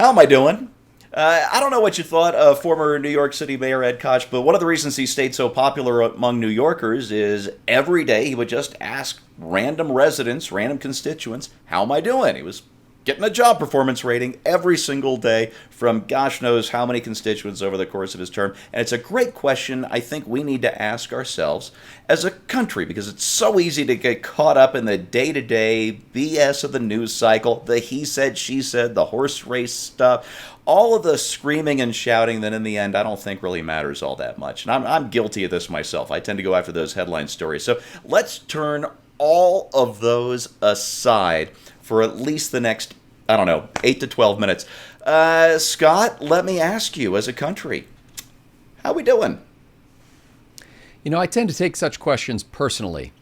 How am I doing? I don't know what you thought of former New York City Mayor Ed Koch, but one of the reasons he stayed so popular among New Yorkers is every day he would just ask random residents, random constituents, how am I doing? He was getting a job performance rating every single day from gosh knows how many constituents over the course of his term. And it's a great question I think we need to ask ourselves as a country, because it's so easy to get caught up in the day-to-day BS of the news cycle, the he said, she said, the horse race stuff, all of the screaming and shouting that in the end I don't think really matters all that much. And I'm guilty of this myself. I tend to go after those headline stories. So let's turn all of those aside for at least the next, 8 to 12 minutes. Scott, let me ask you, as a country, how we doing? I tend to take such questions personally.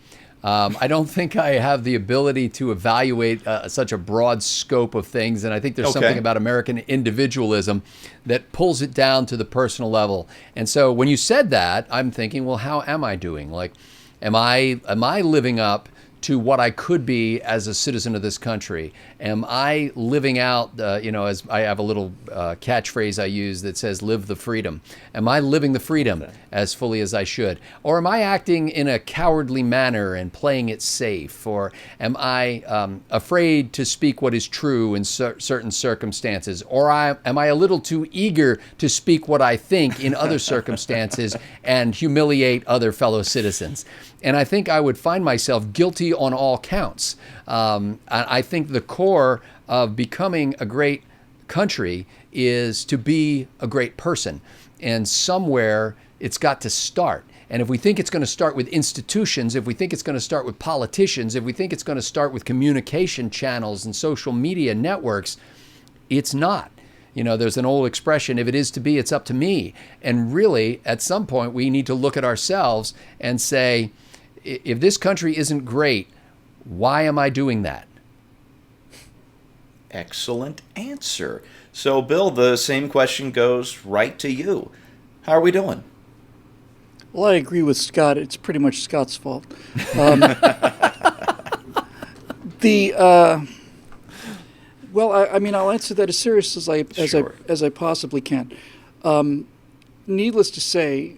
I don't think I have the ability to evaluate such a broad scope of things, and I think there's something about American individualism that pulls it down to the personal level. And so when you said that, I'm thinking, well, how am I doing? Like, am I living up to what I could be as a citizen of this country? Am I living out, as I have a little catchphrase I use that says, live the freedom. Am I living the freedom as fully as I should? Or am I acting in a cowardly manner and playing it safe? Or am I afraid to speak what is true in certain circumstances? Or am I a little too eager to speak what I think in other circumstances and humiliate other fellow citizens? And I think I would find myself guilty on all counts. I think the core of becoming a great country is to be a great person. And somewhere it's got to start. And if we think it's going to start with institutions, if we think it's going to start with politicians, if we think it's going to start with communication channels and social media networks, it's not. There's an old expression, if it is to be, it's up to me. And really, at some point, we need to look at ourselves and say, if this country isn't great, why am I doing that? Excellent answer. So, Bill, the same question goes right to you. How are we doing? Well, I agree with Scott. It's pretty much Scott's fault. I'll answer that as serious as I possibly can. Needless to say,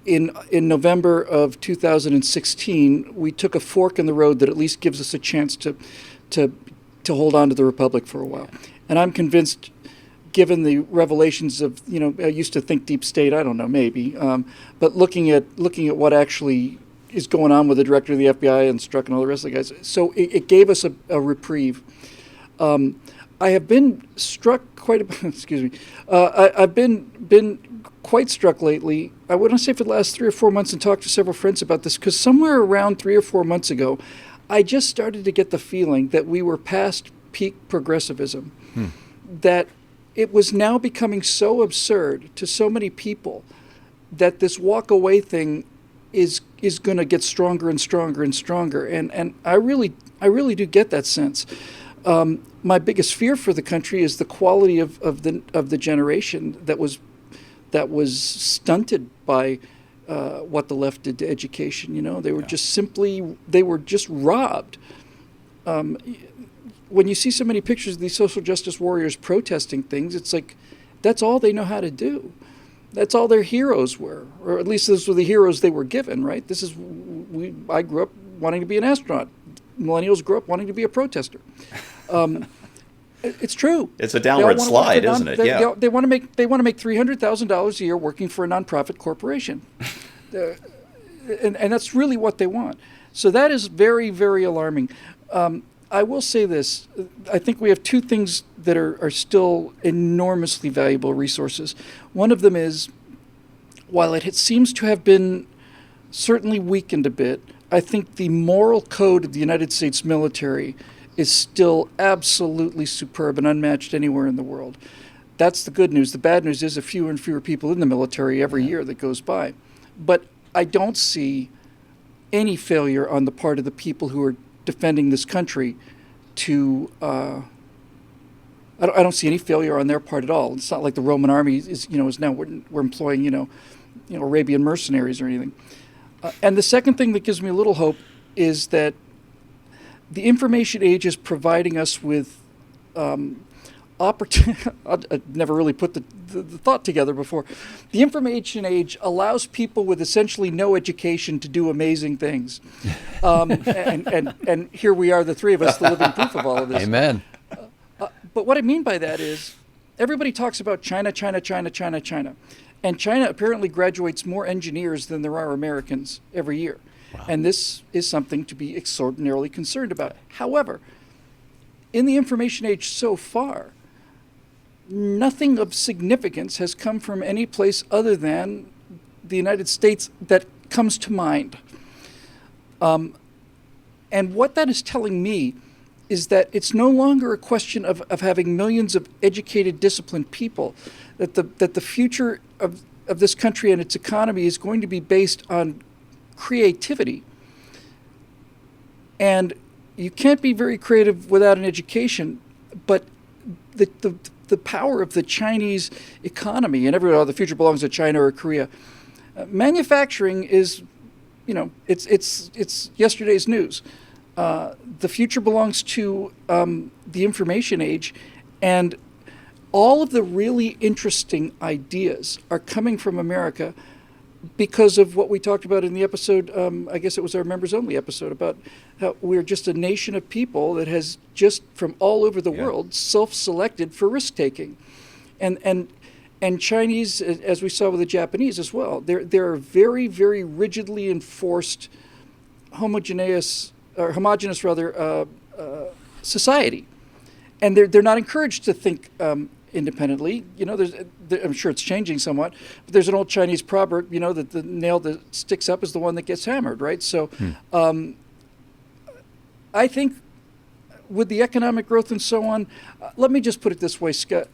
in November of 2016, we took a fork in the road that at least gives us a chance to hold on to the republic for a while. And I'm convinced, given the revelations of, I used to think deep state, I don't know, maybe, but looking at what actually is going on with the director of the FBI and Strzok and all the rest of the guys, so it gave us a reprieve. I have been struck quite a bit. Excuse me. I've been quite struck lately. I wouldn't say for the last 3 or 4 months, and talked to several friends about this, because somewhere around 3 or 4 months ago, I just started to get the feeling that we were past peak progressivism, that it was now becoming so absurd to so many people that this walk away thing is going to get stronger and stronger and stronger. And I really do get that sense. My biggest fear for the country is the quality of the generation that was stunted by what the left did to education. They were just robbed. When you see so many pictures of these social justice warriors protesting things, it's like that's all they know how to do. That's all their heroes were, or at least those were the heroes they were given, right? I grew up wanting to be an astronaut. Millennials grew up wanting to be a protester. It's true. It's a downward slide, isn't it? Yeah. They want to make $300,000 a year working for a nonprofit corporation, and that's really what they want. So that is very, very alarming. I will say this: I think we have two things that are still enormously valuable resources. One of them is, while it seems to have been certainly weakened a bit, I think the moral code of the United States military is still absolutely superb and unmatched anywhere in the world. That's the good news. The bad news is fewer and fewer people in the military every year that goes by. But I don't see any failure on the part of the people who are defending this country to I don't see any failure on their part at all. It's not like the Roman army is now we're employing Arabian mercenaries or anything. And the second thing that gives me a little hope is that the information age is providing us with I never really put the thought together before. The information age allows people with essentially no education to do amazing things. And here we are, the three of us, the living proof of all of this. Amen. But what I mean by that is everybody talks about China, China, China, China, China. And China apparently graduates more engineers than there are Americans every year. Wow. And this is something to be extraordinarily concerned about. However, in the information age so far, nothing of significance has come from any place other than the United States that comes to mind. And what that is telling me is that it's no longer a question of having millions of educated, disciplined people, that the future of this country and its economy is going to be based on creativity. And you can't be very creative without an education, but the power of the Chinese economy, and everyone, the future belongs to China or Korea. Manufacturing is, it's yesterday's news. The future belongs to the information age, and all of the really interesting ideas are coming from America because of what we talked about in the episode, I guess it was our members-only episode, about how we're just a nation of people that has just from all over the world self-selected for risk-taking. And Chinese, as we saw with the Japanese as well, they're very, very rigidly enforced homogeneous society. And they're not encouraged to think independently. I'm sure it's changing somewhat, but there's an old Chinese proverb, that the nail that sticks up is the one that gets hammered, right? So I think with the economic growth and so on, let me just put it this way, Scott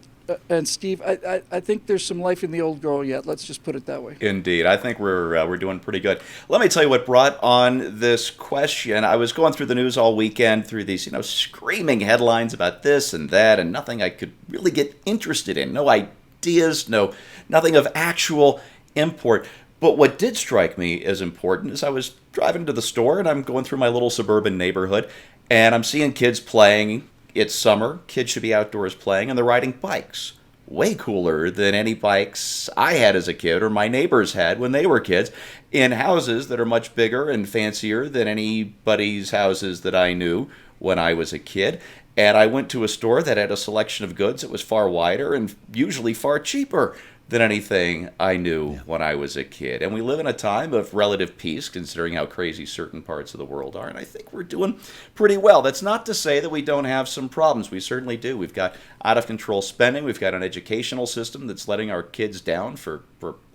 and Steve, I think there's some life in the old girl yet. Let's just put it that way. Indeed. I think we're doing pretty good. Let me tell you what brought on this question. I was going through the news all weekend through these, screaming headlines about this and that, and nothing I could really get interested in. No ideas, nothing of actual import. But what did strike me as important is I was driving to the store, and I'm going through my little suburban neighborhood, and I'm seeing kids playing. It's summer, kids should be outdoors playing, and they're riding bikes. Way cooler than any bikes I had as a kid or my neighbors had when they were kids, in houses that are much bigger and fancier than anybody's houses that I knew when I was a kid. And I went to a store that had a selection of goods that was far wider and usually far cheaper than anything I knew when I was a kid. And we live in a time of relative peace, considering how crazy certain parts of the world are. And I think we're doing pretty well. That's not to say that we don't have some problems. We certainly do. We've got out-of-control spending. We've got an educational system that's letting our kids down for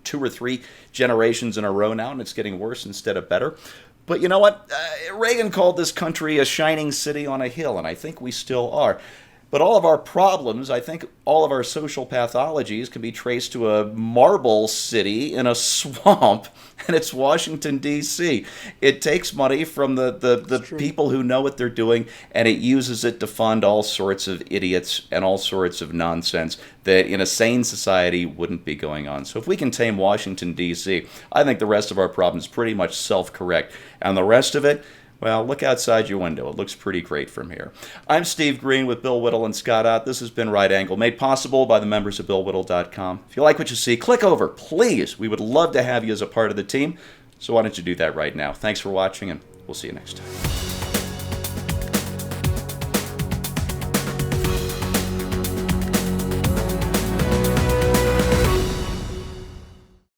2 or 3 generations in a row now, and it's getting worse instead of better. But you know what? Reagan called this country a shining city on a hill, and I think we still are. But all of our problems, I think all of our social pathologies can be traced to a marble city in a swamp, and it's Washington, D.C. It takes money from the people who know what they're doing, and it uses it to fund all sorts of idiots and all sorts of nonsense that in a sane society wouldn't be going on. So if we can tame Washington, D.C., I think the rest of our problems pretty much self-correct. And the rest of it, well, look outside your window. It looks pretty great from here. I'm Steve Green with Bill Whittle and Scott Ott. This has been Right Angle, made possible by the members of BillWhittle.com. If you like what you see, click over, please. We would love to have you as a part of the team. So why don't you do that right now? Thanks for watching, and we'll see you next time.